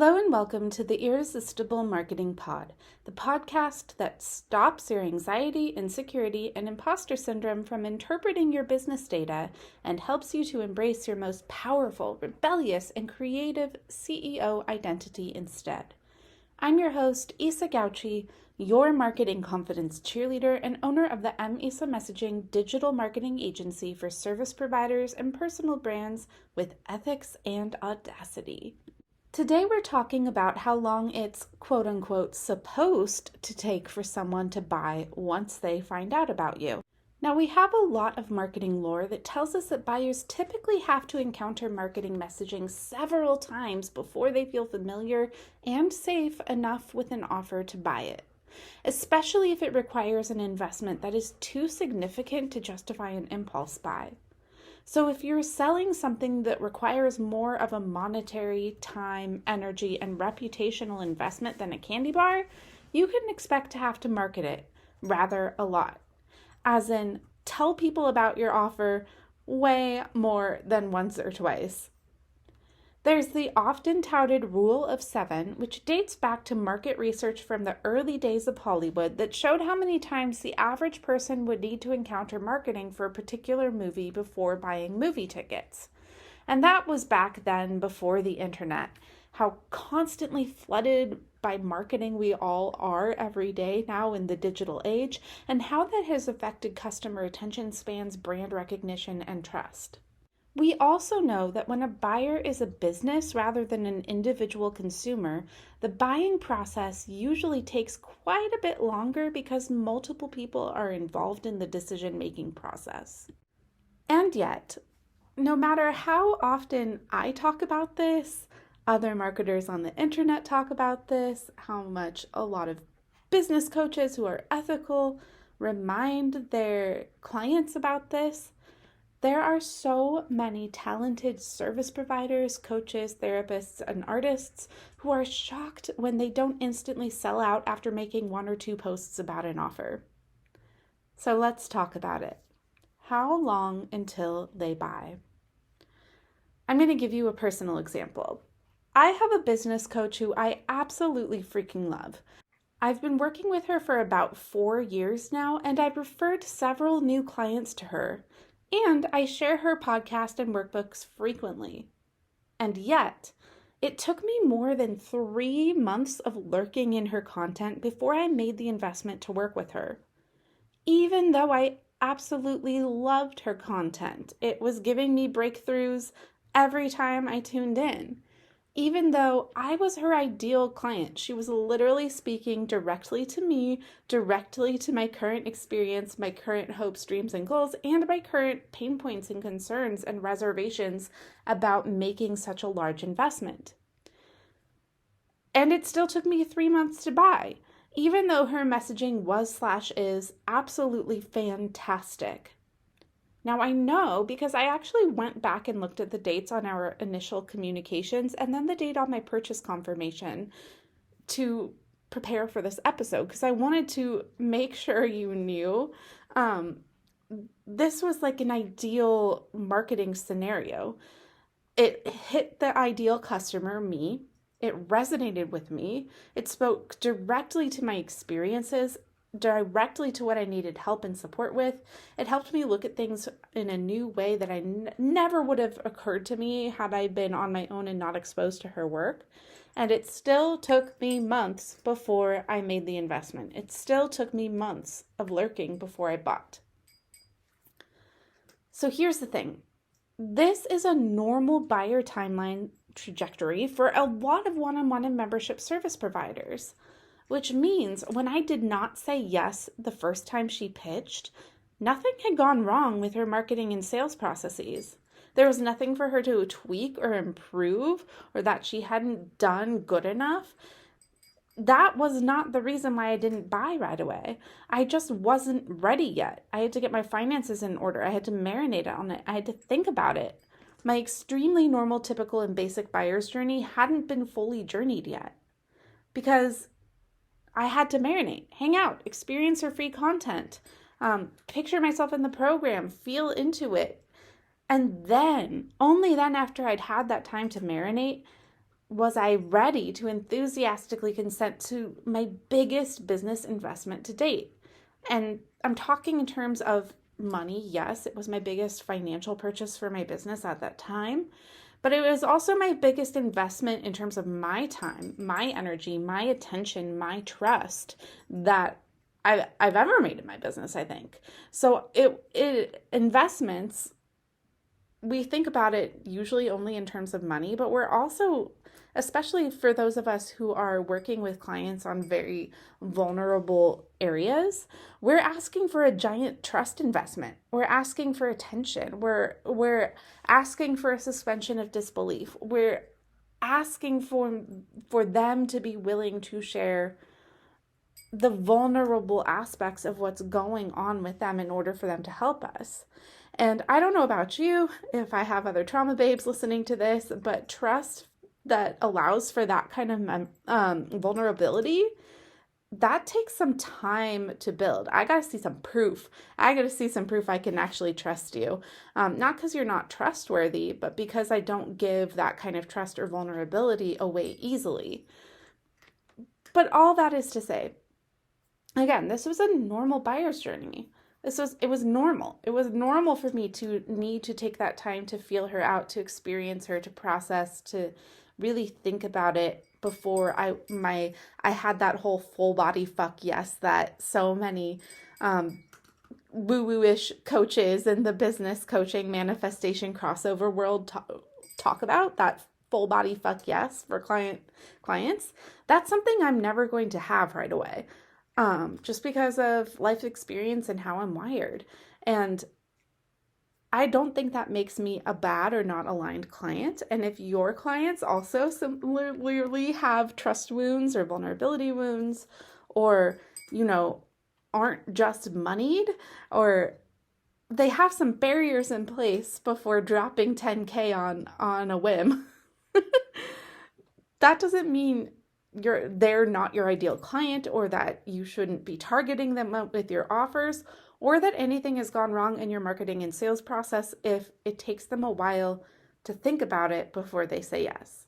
Hello and welcome to the Irresistible Marketing Pod, the podcast that stops your anxiety, insecurity, and imposter syndrome from interpreting your business data and helps you to embrace your most powerful, rebellious, and creative CEO identity instead. I'm your host, Isa Gauchi, your marketing confidence cheerleader and owner of the Isa Messaging digital marketing agency for service providers and personal brands with ethics and audacity. Today we're talking about how long it's quote-unquote supposed to take for someone to buy once they find out about you. Now we have a lot of marketing lore that tells us that buyers typically have to encounter marketing messaging several times before they feel familiar and safe enough with an offer to buy it, especially if it requires an investment that is too significant to justify an impulse buy. So if you're selling something that requires more of a monetary, time, energy, and reputational investment than a candy bar, you can expect to have to market it rather a lot. As in, tell people about your offer way more than once or twice. There's the often touted rule of 7, which dates back to market research from the early days of Hollywood that showed how many times the average person would need to encounter marketing for a particular movie before buying movie tickets. And that was back then before the internet. How constantly flooded by marketing we all are every day now in the digital age, and how that has affected customer attention spans, brand recognition, and trust. We also know that when a buyer is a business rather than an individual consumer, the buying process usually takes quite a bit longer because multiple people are involved in the decision-making process. And yet, no matter how often I talk about this, other marketers on the internet talk about this, how much a lot of business coaches who are ethical remind their clients about this, there are so many talented service providers, coaches, therapists, and artists who are shocked when they don't instantly sell out after making 1 or 2 posts about an offer. So let's talk about it. How long until they buy? I'm going to give you a personal example. I have a business coach who I absolutely freaking love. I've been working with her for about 4 years now, and I've referred several new clients to her. And I share her podcast and workbooks frequently. And yet, it took me more than 3 months of lurking in her content before I made the investment to work with her. Even though I absolutely loved her content, it was giving me breakthroughs every time I tuned in. Even though I was her ideal client, she was literally speaking directly to me, directly to my current experience, my current hopes, dreams, and goals, and my current pain points and concerns and reservations about making such a large investment. And it still took me 3 months to buy, even though her messaging was/is absolutely fantastic. Now I know because I actually went back and looked at the dates on our initial communications and then the date on my purchase confirmation to prepare for this episode because I wanted to make sure you knew this was like an ideal marketing scenario. It hit the ideal customer, me. It resonated with me. It spoke directly to my experiences, directly to what I needed help and support with. It helped me look at things in a new way that I never would have occurred to me had I been on my own and not exposed to her work. And it still took me months before I made the investment. It still took me months of lurking before I bought. So here's the thing. This is a normal buyer timeline trajectory for a lot of one-on-one and membership service providers. Which means when I did not say yes the first time she pitched, nothing had gone wrong with her marketing and sales processes. There was nothing for her to tweak or improve or that she hadn't done good enough. That was not the reason why I didn't buy right away. I just wasn't ready yet. I had to get my finances in order. I had to marinate on it. I had to think about it. My extremely normal, typical, and basic buyer's journey hadn't been fully journeyed yet because I had to marinate, hang out, experience her free content, picture myself in the program, feel into it. And then, only then after I'd had that time to marinate, was I ready to enthusiastically consent to my biggest business investment to date? And I'm talking in terms of money. Yes, it was my biggest financial purchase for my business at that time, but it was also my biggest investment in terms of my time, my energy, my attention, my trust that I've ever made in my business, I think. So investments, we think about it usually only in terms of money, but we're also, especially for those of us who are working with clients on very vulnerable areas, we're asking for a giant trust investment. We're asking for attention. We're asking for a suspension of disbelief. We're asking for them to be willing to share the vulnerable aspects of what's going on with them in order for them to help us. And I don't know about you, if I have other trauma babes listening to this, but trust that allows for that kind of vulnerability, that takes some time to build. I got to see some proof. I got to see some proof I can actually trust you. Not because you're not trustworthy, but because I don't give that kind of trust or vulnerability away easily. But all that is to say, again, this was a normal buyer's journey. It was normal. It was normal for me to need to take that time to feel her out, to experience her, to process, to really think about it before I had that whole full body fuck yes that so many woo-woo-ish coaches in the business coaching manifestation crossover world talk about, that full body fuck yes for clients. That's something I'm never going to have right away. Just because of life experience and how I'm wired. And I don't think that makes me a bad or not aligned client. And if your clients also similarly have trust wounds or vulnerability wounds, or, aren't just moneyed, or they have some barriers in place before dropping 10K on a whim, that doesn't mean they're not your ideal client, or that you shouldn't be targeting them with your offers, or that anything has gone wrong in your marketing and sales process if it takes them a while to think about it before they say yes.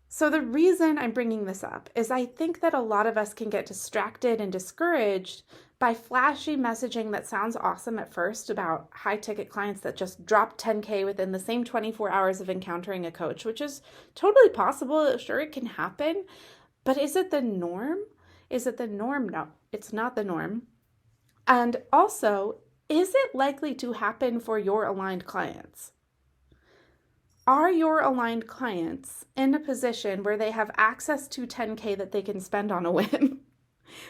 So the reason I'm bringing this up is I think that a lot of us can get distracted and discouraged by flashy messaging that sounds awesome at first about high ticket clients that just drop 10K within the same 24 hours of encountering a coach, which is totally possible. Sure, it can happen. But is it the norm? Is it the norm? No, it's not the norm. And also, is it likely to happen for your aligned clients? Are your aligned clients in a position where they have access to 10K that they can spend on a whim?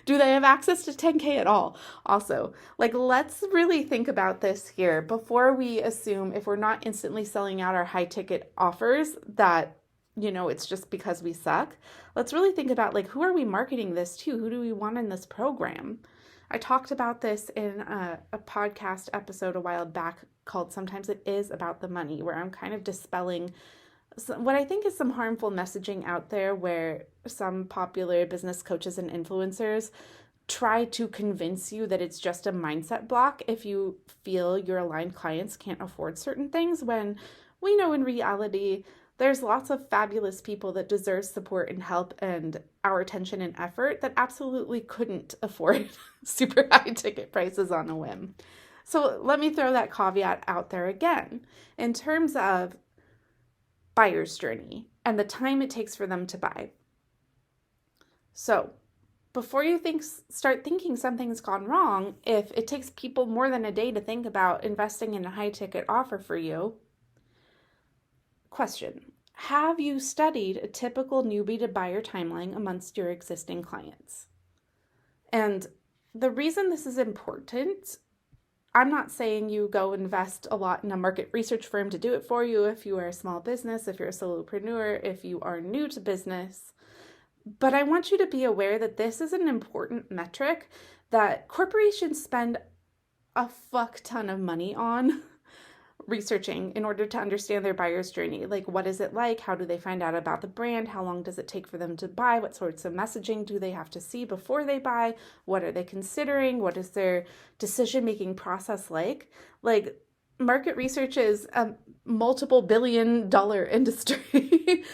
Do they have access to 10K at all? Also, let's really think about this here before we assume, if we're not instantly selling out our high ticket offers, that, it's just because we suck. Let's really think about, who are we marketing this to? Who do we want in this program? I talked about this in a podcast episode a while back called Sometimes It Is About the Money, where I'm kind of dispelling what I think is some harmful messaging out there, where some popular business coaches and influencers try to convince you that it's just a mindset block if you feel your aligned clients can't afford certain things, when we know in reality there's lots of fabulous people that deserve support and help and our attention and effort that absolutely couldn't afford super high ticket prices on a whim. So let me throw that caveat out there again. In terms of buyer's journey and the time it takes for them to buy. So before you start thinking something's gone wrong, if it takes people more than a day to think about investing in a high ticket offer for you, question: have you studied a typical newbie to buyer timeline amongst your existing clients? And the reason this is important, I'm not saying you go invest a lot in a market research firm to do it for you if you are a small business, if you're a solopreneur, if you are new to business. But I want you to be aware that this is an important metric that corporations spend a fuck ton of money on researching in order to understand their buyer's journey. What is it like? How do they find out about the brand? How long does it take for them to buy? What sorts of messaging do they have to see before they buy? What are they considering? What is their decision-making process like? market research is a multiple $billion industry.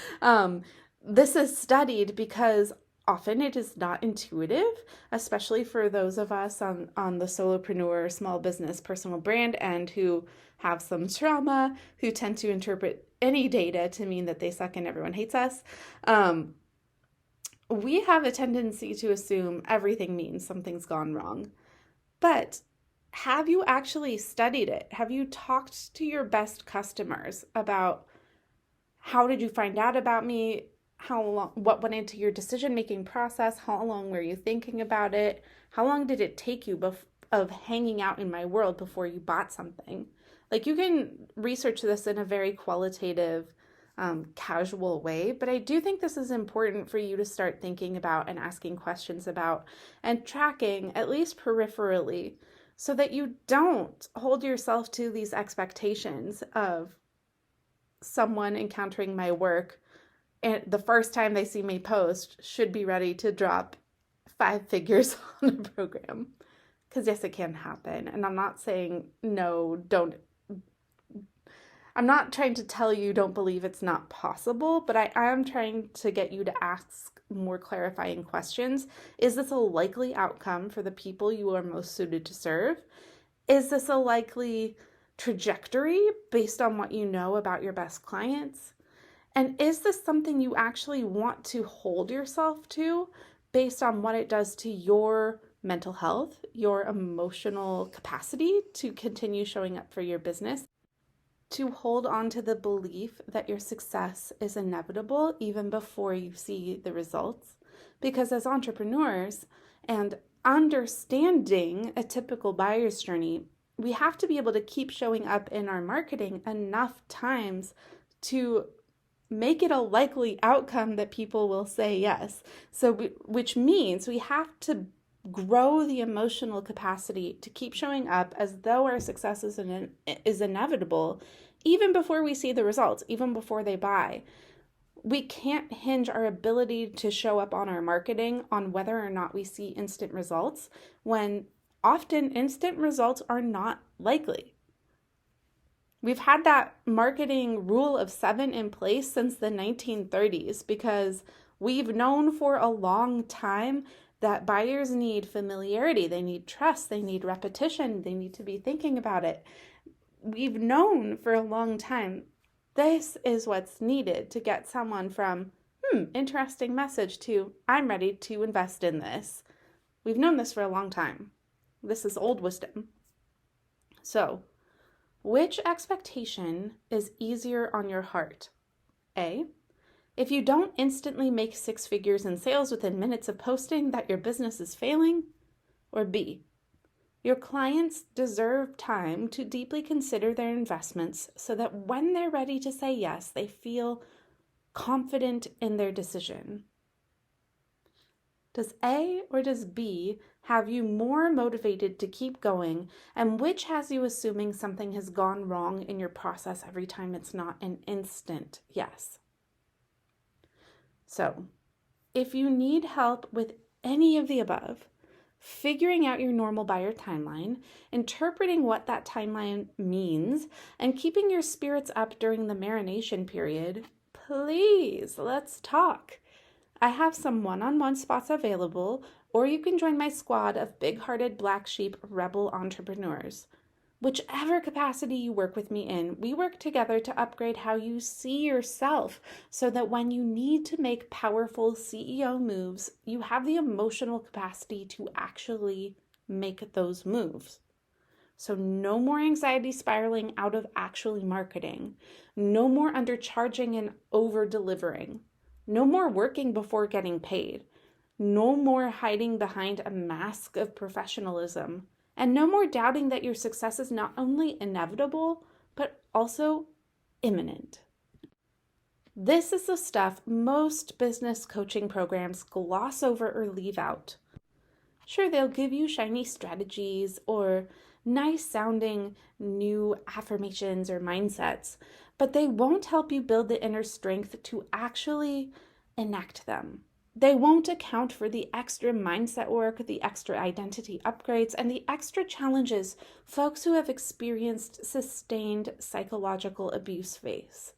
This is studied because often it is not intuitive, especially for those of us on the solopreneur, small business, personal brand end who have some trauma, who tend to interpret any data to mean that they suck and everyone hates us. We have a tendency to assume everything means something's gone wrong. But have you actually studied it? Have you talked to your best customers about how did you find out about me? How long, what went into your decision-making process? How long were you thinking about it? How long did it take you of hanging out in my world before you bought something? Like, you can research this in a very qualitative, casual way, but I do think this is important for you to start thinking about and asking questions about and tracking, at least peripherally, so that you don't hold yourself to these expectations of someone encountering my work and the first time they see me post should be ready to drop 5 figures on a program. Because yes, it can happen. And I'm not saying no, don't. I'm not trying to tell you don't believe it's not possible, but I am trying to get you to ask more clarifying questions. Is this a likely outcome for the people you are most suited to serve? Is this a likely trajectory based on what you know about your best clients? And is this something you actually want to hold yourself to based on what it does to your mental health, your emotional capacity to continue showing up for your business, to hold on to the belief that your success is inevitable even before you see the results? Because as entrepreneurs and understanding a typical buyer's journey, we have to be able to keep showing up in our marketing enough times to make it a likely outcome that people will say yes. So, which means we have to grow the emotional capacity to keep showing up as though our success is inevitable, even before we see the results, even before they buy. We can't hinge our ability to show up on our marketing on whether or not we see instant results, when often instant results are not likely. We've had that marketing rule of 7 in place since the 1930s because we've known for a long time that buyers need familiarity, they need trust, they need repetition, they need to be thinking about it. We've known for a long time this is what's needed to get someone from, interesting message to, I'm ready to invest in this. We've known this for a long time. This is old wisdom. So, which expectation is easier on your heart? A, if you don't instantly make 6 figures in sales within minutes of posting, that your business is failing? Or B, your clients deserve time to deeply consider their investments so that when they're ready to say yes, they feel confident in their decision? Does A or does B have you more motivated to keep going, and which has you assuming something has gone wrong in your process every time it's not an instant yes? So, if you need help with any of the above, figuring out your normal buyer timeline, interpreting what that timeline means, and keeping your spirits up during the marination period, please, let's talk. I have some one-on-one spots available, or you can join my squad of big-hearted black sheep rebel entrepreneurs. Whichever capacity you work with me in, we work together to upgrade how you see yourself so that when you need to make powerful CEO moves, you have the emotional capacity to actually make those moves. So no more anxiety spiraling out of actually marketing. No more undercharging and over-delivering. No more working before getting paid. No more hiding behind a mask of professionalism. And no more doubting that your success is not only inevitable, but also imminent. This is the stuff most business coaching programs gloss over or leave out. Sure, they'll give you shiny strategies or nice sounding new affirmations or mindsets, but they won't help you build the inner strength to actually enact them. they won't account for the extra mindset work, the extra identity upgrades, and the extra challenges folks who have experienced sustained psychological abuse face,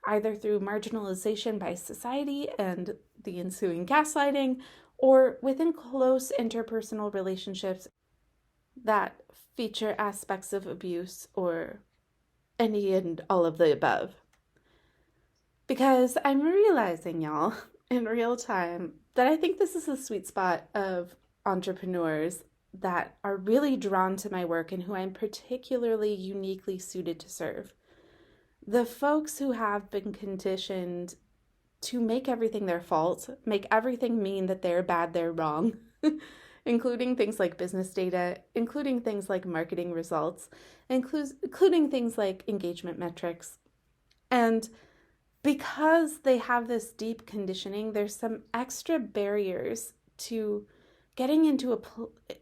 either through marginalization by society and the ensuing gaslighting, or within close interpersonal relationships that feature aspects of abuse or any and all of the above. Because I'm realizing, y'all, in real time, that I think this is a sweet spot of entrepreneurs that are really drawn to my work and who I'm particularly uniquely suited to serve. The folks who have been conditioned to make everything their fault, make everything mean that they're bad, they're wrong, including things like business data, including things like marketing results, including things like engagement metrics. And because they have this deep conditioning, there's some extra barriers to getting into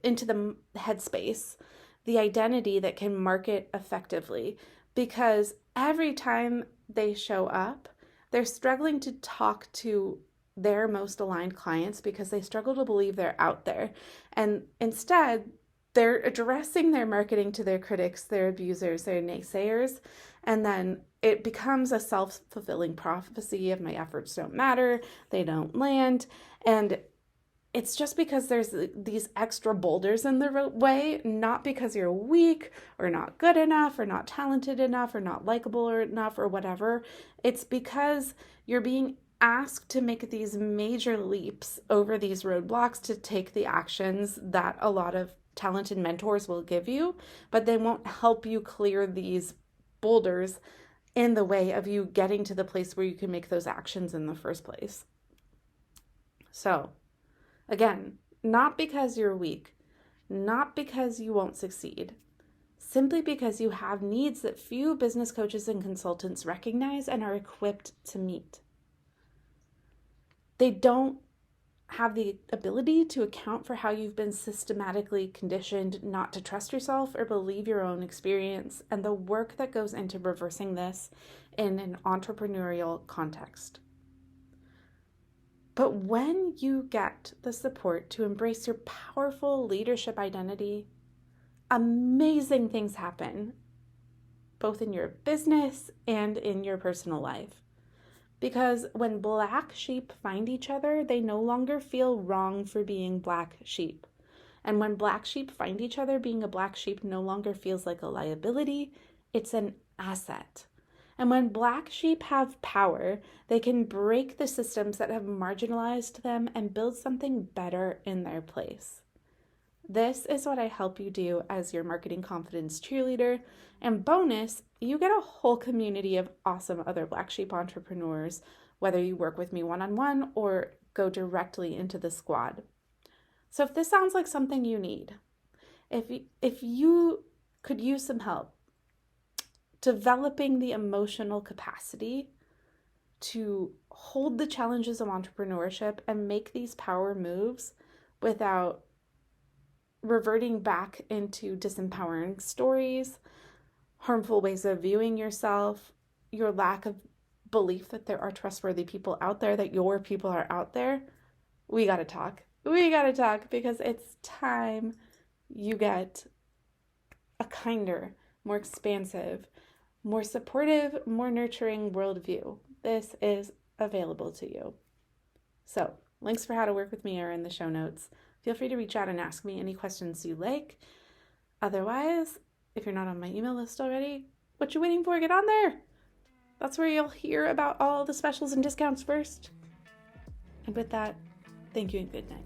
the headspace, the identity that can market effectively, because every time they show up, they're struggling to talk to their most aligned clients because they struggle to believe they're out there. And instead, they're addressing their marketing to their critics, their abusers, their naysayers, and then it becomes a self-fulfilling prophecy of my efforts don't matter, they don't land, and it's just because there's these extra boulders in the way, not because you're weak or not good enough or not talented enough or not likable enough or whatever. It's because you're being asked to make these major leaps over these roadblocks to take the actions that a lot of talented mentors will give you, but they won't help you clear these boulders in the way of you getting to the place where you can make those actions in the first place. So, again, not because you're weak, not because you won't succeed, simply because you have needs that few business coaches and consultants recognize and are equipped to meet. They don't have the ability to account for how you've been systematically conditioned not to trust yourself or believe your own experience and the work that goes into reversing this in an entrepreneurial context. But when you get the support to embrace your powerful leadership identity, amazing things happen, both in your business and in your personal life. Because when black sheep find each other, they no longer feel wrong for being black sheep. And when black sheep find each other, being a black sheep no longer feels like a liability, it's an asset. And when black sheep have power, they can break the systems that have marginalized them and build something better in their place. This is what I help you do as your marketing confidence cheerleader. And bonus, you get a whole community of awesome other black sheep entrepreneurs, whether you work with me one-on-one or go directly into the squad. So if this sounds like something you need, if you could use some help developing the emotional capacity to hold the challenges of entrepreneurship and make these power moves without reverting back into disempowering stories, harmful ways of viewing yourself, your lack of belief that there are trustworthy people out there, that your people are out there, we got to talk. We got to talk because it's time you get a kinder, more expansive, more supportive, more nurturing worldview. This is available to you. So, links for how to work with me are in the show notes. Feel free to reach out and ask me any questions you like. Otherwise, if you're not on my email list already, what you waiting for? Get on there. That's where you'll hear about all the specials and discounts first. And with that, thank you and good night.